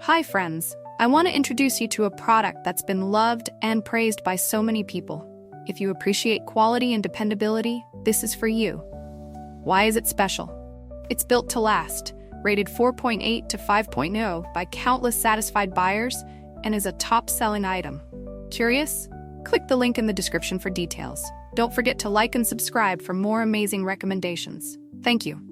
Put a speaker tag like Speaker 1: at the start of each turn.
Speaker 1: Hi friends, I want to introduce you to a product that's been loved and praised by so many people. If you appreciate quality and dependability, this is for you. Why is it special? It's built to last, rated 4.8 to 5.0 by countless satisfied buyers, and is a top-selling item. Curious? Click the link in the description for details. Don't forget to like and subscribe for more amazing recommendations. Thank you.